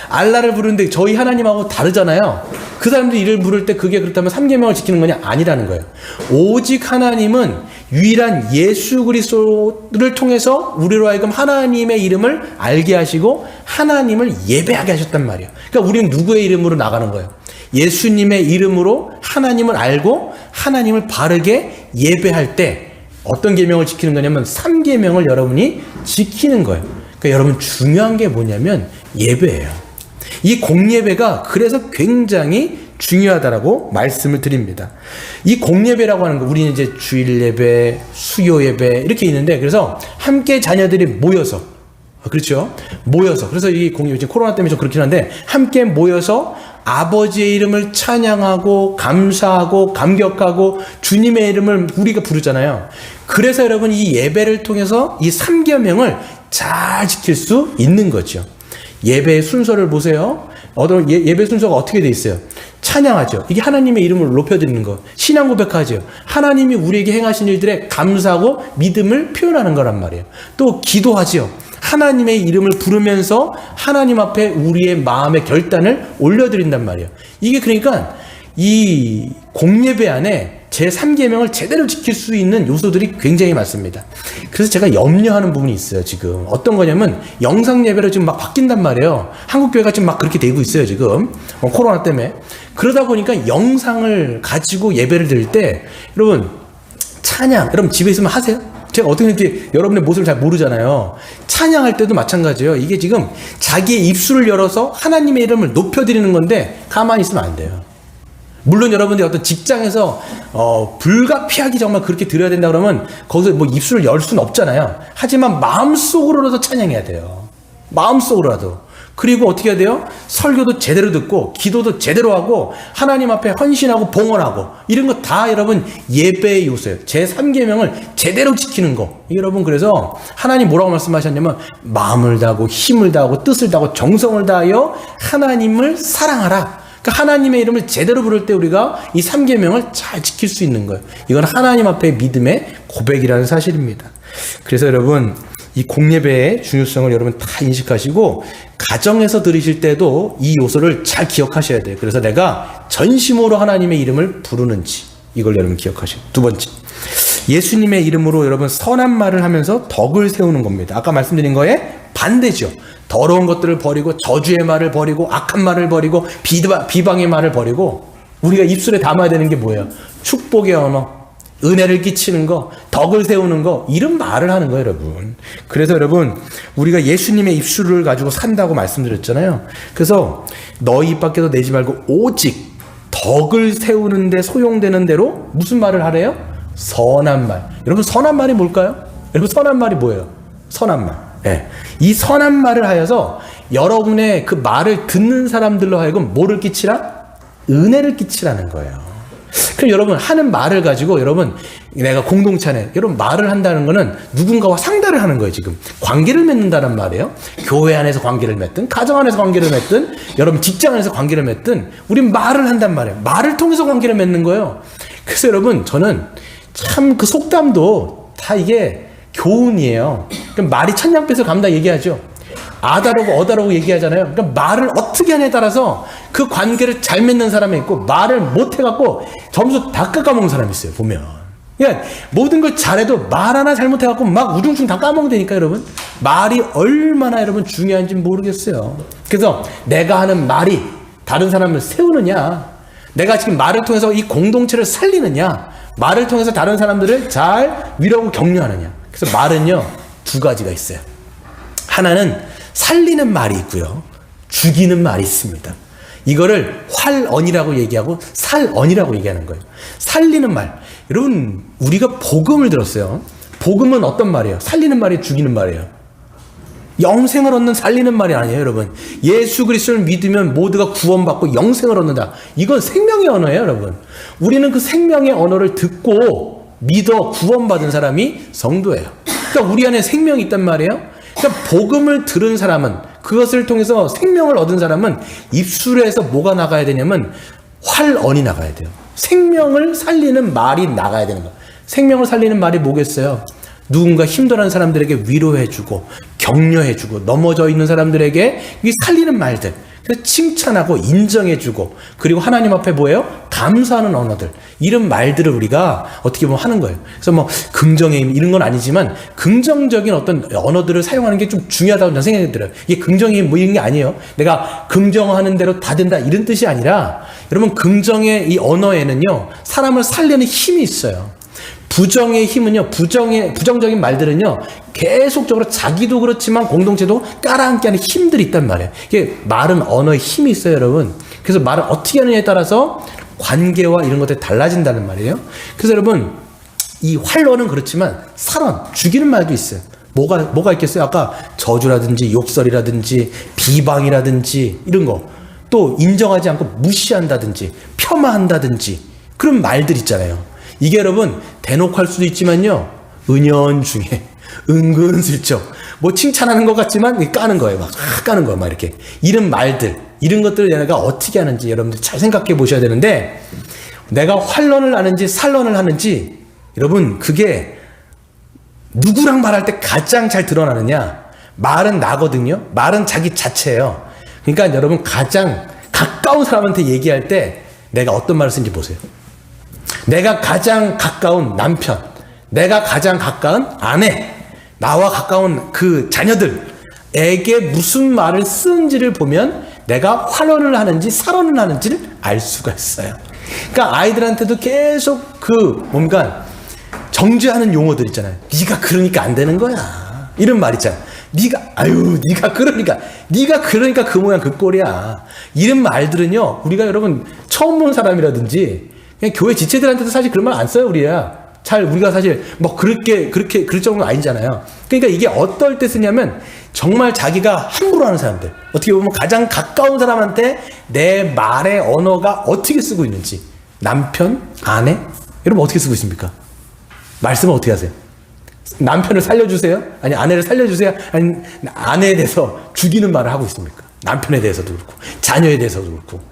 알라를 부르는데 저희 하나님하고 다르잖아요. 그 사람들이 이를 부를 때 그게 그렇다면 3계명을 지키는 거냐? 아니라는 거예요. 오직 하나님은 유일한 예수 그리스도를 통해서 우리로 하여금 하나님의 이름을 알게 하시고 하나님을 예배하게 하셨단 말이에요. 그러니까 우리는 누구의 이름으로 나가는 거예요? 예수님의 이름으로 하나님을 알고 하나님을 바르게 예배할 때 어떤 계명을 지키는 거냐면 3계명을 여러분이 지키는 거예요. 그러니까 여러분 중요한 게 뭐냐면 예배예요. 이 공예배가 그래서 굉장히 중요하다라고 말씀을 드립니다. 이 공예배라고 하는 거, 우리는 이제 주일 예배, 수요 예배 이렇게 있는데, 그래서 함께 자녀들이 모여서, 그렇죠? 모여서, 그래서 이 공예배, 지금 코로나 때문에 좀 그렇긴 한데, 함께 모여서 아버지의 이름을 찬양하고 감사하고 감격하고 주님의 이름을 우리가 부르잖아요. 그래서 여러분 이 예배를 통해서 이 3계명을 잘 지킬 수 있는 거죠. 예배의 순서를 보세요. 예배 순서가 어떻게 돼 있어요? 찬양하죠. 이게 하나님의 이름을 높여드리는 거. 신앙 고백하죠. 하나님이 우리에게 행하신 일들에 감사하고 믿음을 표현하는 거란 말이에요. 또 기도하죠. 하나님의 이름을 부르면서 하나님 앞에 우리의 마음의 결단을 올려드린단 말이에요. 이게 그러니까 이 공예배 안에 제3계명을 제대로 지킬 수 있는 요소들이 굉장히 많습니다. 그래서 제가 염려하는 부분이 있어요, 지금. 어떤 거냐면, 영상예배로 지금 막 바뀐단 말이에요. 한국교회가 지금 막 그렇게 되고 있어요, 지금. 코로나 때문에. 그러다 보니까 영상을 가지고 예배를 드릴 때, 여러분, 찬양, 여러분 집에 있으면 하세요? 제가 어떻게 이렇게 여러분의 모습을 잘 모르잖아요. 찬양할 때도 마찬가지예요. 이게 지금 자기의 입술을 열어서 하나님의 이름을 높여드리는 건데, 가만히 있으면 안 돼요. 물론 여러분들이 어떤 직장에서 불가피하게 정말 그렇게 드려야 된다 그러면 거기서 뭐 입술을 열 수는 없잖아요. 하지만 마음속으로라도 찬양해야 돼요. 마음속으로라도. 그리고 어떻게 해야 돼요? 설교도 제대로 듣고 기도도 제대로 하고 하나님 앞에 헌신하고 봉헌하고 이런 거 다 여러분 예배의 요소예요. 제3계명을 제대로 지키는 거. 여러분 그래서 하나님 뭐라고 말씀하셨냐면 마음을 다하고 힘을 다하고 뜻을 다하고 정성을 다하여 하나님을 사랑하라. 그러니까 하나님의 이름을 제대로 부를 때 우리가 이 3계명을 잘 지킬 수 있는 거예요. 이건 하나님 앞에 믿음의 고백이라는 사실입니다. 그래서 여러분 이 공예배의 중요성을 여러분 다 인식하시고 가정에서 들으실 때도 이 요소를 잘 기억하셔야 돼요. 그래서 내가 전심으로 하나님의 이름을 부르는지 이걸 여러분 기억하시고, 두 번째, 예수님의 이름으로 여러분 선한 말을 하면서 덕을 세우는 겁니다. 아까 말씀드린 거에 반대죠. 더러운 것들을 버리고 저주의 말을 버리고 악한 말을 버리고 비방의 말을 버리고 우리가 입술에 담아야 되는 게 뭐예요? 축복의 언어, 은혜를 끼치는 거, 덕을 세우는 거, 이런 말을 하는 거예요, 여러분. 그래서 여러분, 우리가 예수님의 입술을 가지고 산다고 말씀드렸잖아요. 그래서 너희 입 밖에서 내지 말고 오직 덕을 세우는데 소용되는 대로 무슨 말을 하래요? 선한 말. 여러분, 선한 말이 뭘까요? 여러분, 선한 말이 뭐예요? 선한 말. 네. 이 선한 말을 하여서 여러분의 그 말을 듣는 사람들로 하여금 뭐를 끼치라? 은혜를 끼치라는 거예요. 그럼 여러분, 하는 말을 가지고 여러분, 내가 공동체 안에 여러분 말을 한다는 거는 누군가와 상달을 하는 거예요. 지금 관계를 맺는다는 말이에요. 교회 안에서 관계를 맺든 가정 안에서 관계를 맺든 여러분 직장 안에서 관계를 맺든 우린 말을 한단 말이에요. 말을 통해서 관계를 맺는 거예요. 그래서 여러분, 저는 참 그 속담도 다 이게 교훈이에요. 그럼 말이 천냥빚을 감다 얘기하죠. 아다라고 어다라고 얘기하잖아요. 그러니까 말을 어떻게 하냐에 따라서 그 관계를 잘 맺는 사람이 있고, 말을 못해갖고 점수 다 깎아먹는 사람이 있어요, 보면. 그러니까 모든 걸 잘해도 말 하나 잘못해갖고 막 우중충 다 까먹는다니까, 여러분. 말이 얼마나 여러분 중요한지 모르겠어요. 그래서 내가 하는 말이 다른 사람을 세우느냐, 내가 지금 말을 통해서 이 공동체를 살리느냐, 말을 통해서 다른 사람들을 잘 위로하고 격려하느냐. 그래서 말은요, 두 가지가 있어요. 하나는 살리는 말이 있고요, 죽이는 말이 있습니다. 이거를 활언이라고 얘기하고 살언이라고 얘기하는 거예요. 살리는 말. 여러분, 우리가 복음을 들었어요. 복음은 어떤 말이에요? 살리는 말이 죽이는 말이에요. 영생을 얻는 살리는 말이 아니에요, 여러분. 예수 그리스도를 믿으면 모두가 구원받고 영생을 얻는다. 이건 생명의 언어예요, 여러분. 우리는 그 생명의 언어를 듣고 믿어 구원받은 사람이 성도예요. 그러니까 우리 안에 생명이 있단 말이에요. 그러니까 복음을 들은 사람은, 그것을 통해서 생명을 얻은 사람은 입술에서 뭐가 나가야 되냐면 활언이 나가야 돼요. 생명을 살리는 말이 나가야 되는 거예요. 생명을 살리는 말이 뭐겠어요? 누군가 힘들어하는 사람들에게 위로해주고 격려해주고 넘어져 있는 사람들에게 이 살리는 말들, 그래서 칭찬하고 인정해주고, 그리고 하나님 앞에 뭐예요? 감사하는 언어들, 이런 말들을 우리가 어떻게 보면 하는 거예요. 그래서 뭐 긍정의 힘 이런 건 아니지만 긍정적인 어떤 언어들을 사용하는 게 좀 중요하다고 저는 생각이 들어요. 이게 긍정의 힘 뭐 이런 게 아니에요. 내가 긍정하는 대로 다 된다 이런 뜻이 아니라, 여러분, 긍정의 이 언어에는요, 사람을 살리는 힘이 있어요. 부정의 힘은요, 부정적인 말들은요, 계속적으로 자기도 그렇지만 공동체도 깔아앉게 하는 힘들이 있단 말이에요. 이게 말은 언어의 힘이 있어요, 여러분. 그래서 말을 어떻게 하느냐에 따라서 관계와 이런 것들이 달라진다는 말이에요. 그래서 여러분, 이 활언은 그렇지만 살언, 죽이는 말도 있어요. 뭐가 있겠어요? 아까 저주라든지 욕설이라든지 비방이라든지 이런 거, 또 인정하지 않고 무시한다든지 폄하한다든지 그런 말들 있잖아요. 이게 여러분 대놓고 할 수도 있지만요, 은연중에 은근슬쩍 뭐 칭찬하는 것 같지만 까는 거예요. 막 까는 거예요. 막 이렇게 이런 말들, 이런 것들을 내가 어떻게 하는지 여러분들 잘 생각해 보셔야 되는데, 내가 활론을 하는지 살론을 하는지, 여러분 그게 누구랑 말할 때 가장 잘 드러나느냐? 말은 나거든요. 말은 자기 자체예요. 그러니까 여러분, 가장 가까운 사람한테 얘기할 때 내가 어떤 말을 쓰는지 보세요. 내가 가장 가까운 남편, 내가 가장 가까운 아내, 나와 가까운 그 자녀들에게 무슨 말을 쓰는지를 보면 내가 활언을 하는지 살언을 하는지를 알 수가 있어요. 그러니까 아이들한테도 계속 뭔가 정죄하는 용어들 있잖아요. 네가 그러니까 안 되는 거야, 이런 말 있잖아요. 네가 그러니까 그 모양 그 꼴이야. 이런 말들은요, 우리가 여러분 처음 본 사람이라든지 그냥 교회 지체들한테도 사실 그런 말 안 써요, 우리가 사실 뭐 그럴 정도는 아니잖아요. 그러니까 이게 어떨 때 쓰냐면, 정말 자기가 함부로 하는 사람들, 어떻게 보면 가장 가까운 사람한테 내 말의 언어가 어떻게 쓰고 있는지, 남편, 아내, 여러분 어떻게 쓰고 있습니까? 말씀을 어떻게 하세요? 남편을 살려주세요? 아니 아내를 살려주세요? 아니 아내에 대해서 죽이는 말을 하고 있습니까? 남편에 대해서도 그렇고 자녀에 대해서도 그렇고.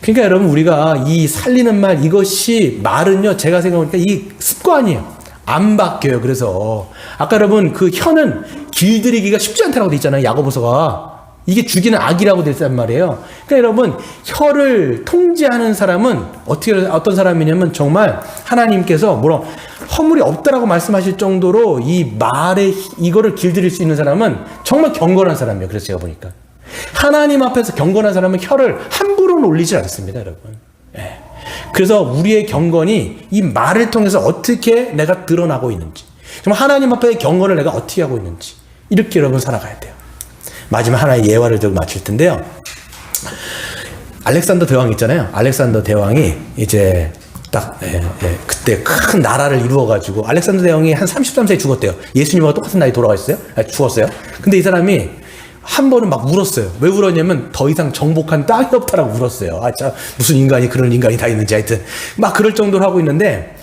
그러니까 여러분, 우리가 이 살리는 말, 이것이 말은요, 제가 생각하니까 이 습관이에요. 안 바뀌어요. 그래서 아까 여러분 그 혀는 길들이기가 쉽지 않다고 돼 있잖아요, 야고보서가. 이게 죽이는 악이라고 돼 있단 말이에요. 그러니까 여러분, 혀를 통제하는 사람은 어떤 사람이냐면, 정말 하나님께서 허물이 없다라고 말씀하실 정도로 이 말에 이거를 길들일 수 있는 사람은 정말 경건한 사람이에요. 그래서 제가 보니까 하나님 앞에서 경건한 사람은 혀를 함부로 올리지 않습니다, 여러분. 예. 그래서 우리의 경건이 이 말을 통해서 어떻게 내가 드러나고 있는지, 정말 하나님 앞에 경건을 내가 어떻게 하고 있는지, 이렇게 여러분 살아가야 돼요. 마지막 하나의 예화를 들고 마칠 텐데요. 알렉산더 대왕 있잖아요. 알렉산더 대왕이 이제 딱 그때 큰 나라를 이루어가지고, 알렉산더 대왕이 한 33세에 죽었대요. 예수님과 똑같은 나이 돌아가셨어요. 죽었어요. 근데 이 사람이 한 번은 막 울었어요. 왜 울었냐면 더 이상 정복한 땅이 없다라고 울었어요. 아, 참 무슨 인간이 그런 인간이 다 있는지, 하여튼 막 그럴 정도로 하고 있는데,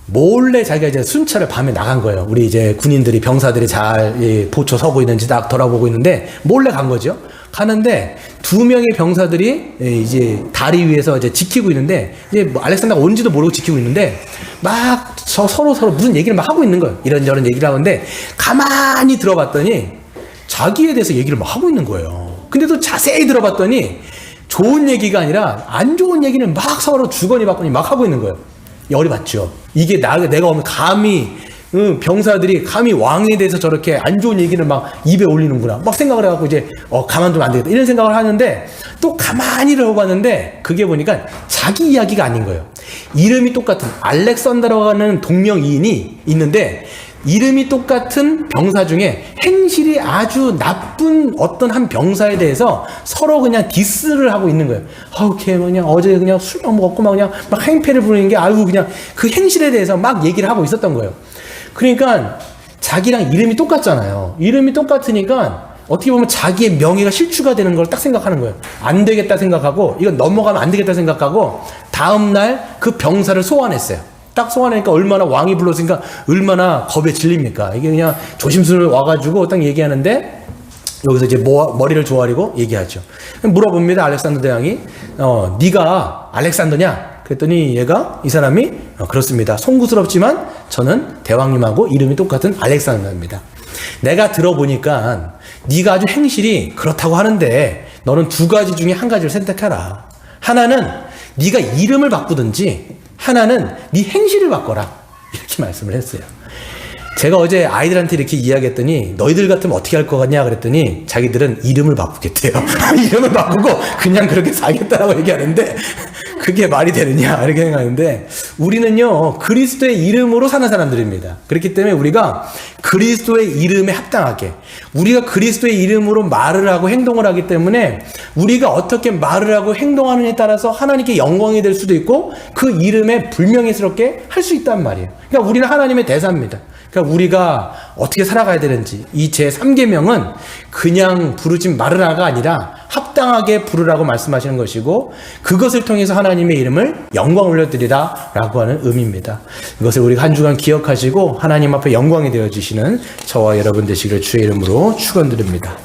몰래 자기가 이제 순찰을 밤에 나간 거예요. 우리 이제 군인들이, 병사들이 잘 보초 서고 있는지 딱 돌아보고 있는데 몰래 간 거죠. 가는데 2명의 병사들이 이제 다리 위에서 이제 지키고 있는데, 이제 뭐 알렉산더가 온지도 모르고 지키고 있는데 막 서로 무슨 얘기를 막 하고 있는 거예요. 이런저런 얘기를 하는데 가만히 들어봤더니 자기에 대해서 얘기를 막 하고 있는 거예요. 근데 또 자세히 들어봤더니 좋은 얘기가 아니라 안 좋은 얘기를 막 서로 주거니 받거니 막 하고 있는 거예요. 열이 받죠. 이게 내가 오면 감히, 병사들이 감히 왕에 대해서 저렇게 안 좋은 얘기를 막 입에 올리는구나, 막 생각을 해갖고 이제 가만두면 안 되겠다, 이런 생각을 하는데, 또 가만히 들어봤는데 그게 보니까 자기 이야기가 아닌 거예요. 이름이 똑같은 알렉산더라고 하는 동명이인이 있는데, 이름이 똑같은 병사 중에 행실이 아주 나쁜 어떤 한 병사에 대해서 서로 그냥 디스를 하고 있는 거예요. 걔 그냥 어제 그냥 술만 먹었고 막 그냥 막 행패를 부리는 게, 아유 그냥 그 행실에 대해서 막 얘기를 하고 있었던 거예요. 그러니까 자기랑 이름이 똑같잖아요. 이름이 똑같으니까 어떻게 보면 자기의 명예가 실추가 되는 걸 딱 생각하는 거예요. 안 되겠다 생각하고, 이건 넘어가면 안 되겠다 생각하고, 다음날 그 병사를 소환했어요. 딱 소환하니까 얼마나, 왕이 불렀으니까 얼마나 겁에 질립니까? 이게 그냥 조심스레 와가지고 딱 얘기하는데, 여기서 이제 머리를 조아리고 얘기하죠. 물어봅니다. 알렉산더 대왕이, 네가 알렉산더냐? 그랬더니 이 사람이 그렇습니다. 송구스럽지만 저는 대왕님하고 이름이 똑같은 알렉산더입니다. 내가 들어보니까 네가 아주 행실이 그렇다고 하는데, 너는 2가지 중에 한 가지를 선택하라. 하나는 네가 이름을 바꾸든지, 하나는 네 행실을 바꿔라, 이렇게 말씀을 했어요. 제가 어제 아이들한테 이렇게 이야기했더니, 너희들 같으면 어떻게 할 것 같냐 그랬더니 자기들은 이름을 바꾸겠대요. 이름을 바꾸고 그냥 그렇게 살겠다라고 얘기하는데, 그게 말이 되느냐 이렇게 생각하는데, 우리는요 그리스도의 이름으로 사는 사람들입니다. 그렇기 때문에 우리가 그리스도의 이름에 합당하게, 우리가 그리스도의 이름으로 말을 하고 행동을 하기 때문에, 우리가 어떻게 말을 하고 행동하느냐에 따라서 하나님께 영광이 될 수도 있고 그 이름에 불명예스럽게 할 수 있단 말이에요. 그러니까 우리는 하나님의 대사입니다. 그러니까 우리가 어떻게 살아가야 되는지, 이 제3계명은 그냥 부르진 말으라가 아니라 합당하게 부르라고 말씀하시는 것이고, 그것을 통해서 하나님의 이름을 영광 올려드리라 라고 하는 의미입니다. 이것을 우리가 한 주간 기억하시고 하나님 앞에 영광이 되어주시는 저와 여러분 되시기를 주의 이름으로 축원드립니다.